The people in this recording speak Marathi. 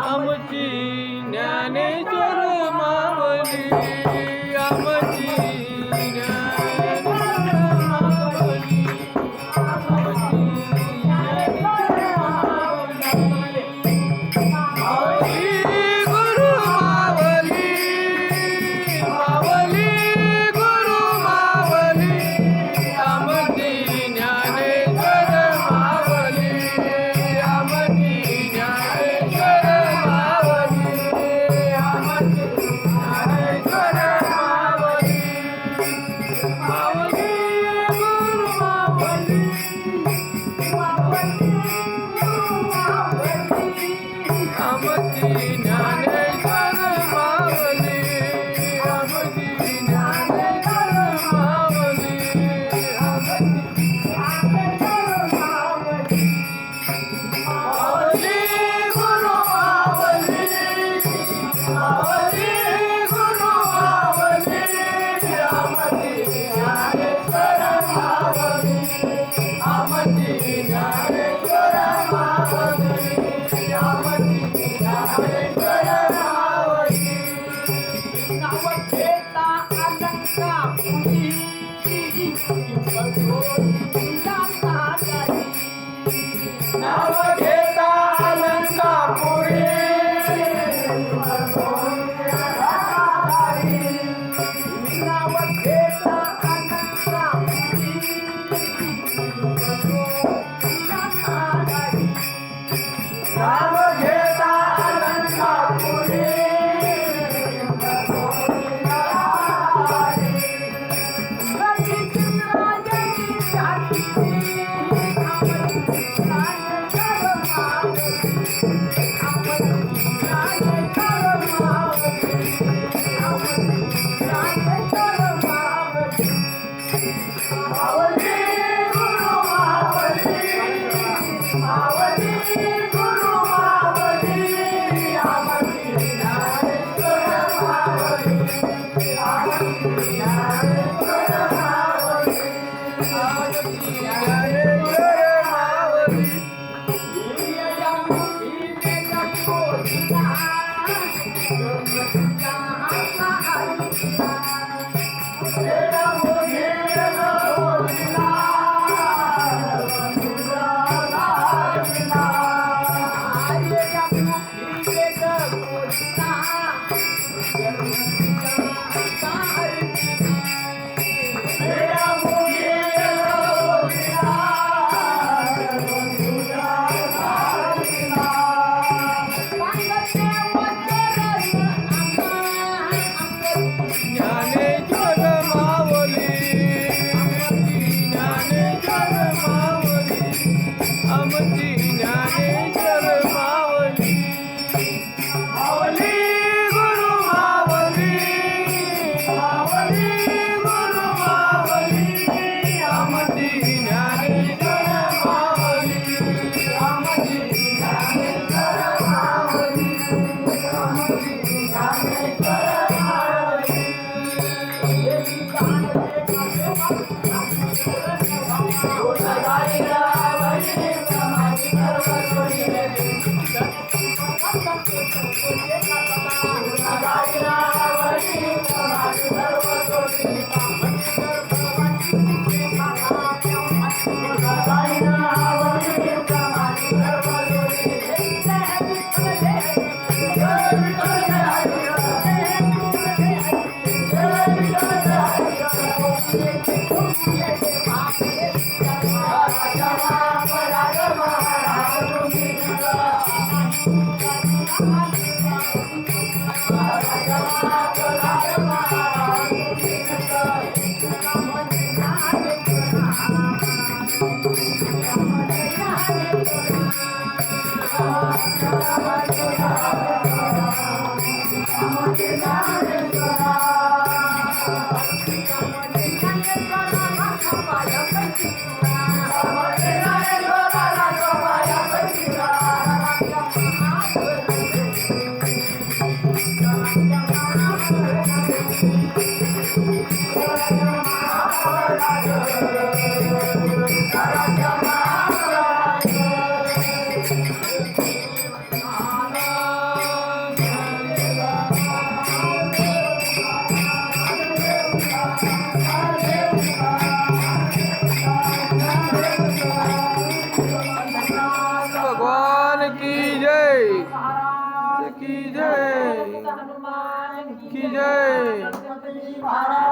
आमची ज्ञानेश्वर मावली आमची ज्ञानेश्वर मावली आमची ज्ञानेश्वर मावली गुरु मावली मावली गुरु मावली आमची ज्ञानेश्वर मावली आमची ज्ञानेश्वर मावली आमची ज्ञानेश्वर मावली मावली गुरु मावली मावली गुरु मावली आमची ज्ञानेश्वर मावली आमची ज्ञानेश्वर मावली आमची ज्ञानेश्वर मावली मावली गुरु मावली मावली गुरु मावली आमची ज्ञानेश्वर मावली आमची ज्ञानेश्वर मावली आमची ज्ञानेश्वर मावली नाव घेता अलंकापुरी नाव घेता अलंकापुरी नाव घेता अलंकापुरी नाव घेता अलंकापुरी मावली गुरु मावली मावली गुरु मावली आमची ज्ञानेश्वर मावली आमची ज्ञानेश्वर मावली आमची ज्ञानेश्वर मावली ज्ञानेश्वर मावली ज्ञानेश्वर मावली आमची ज्ञानेश्वर मावली मावली गुरु मावली मावली गुरु मावली आमची ज्ञानेश्वर मावली आमची ज्ञानेश्वर मावली आमची ज्ञानेश्वर महाराज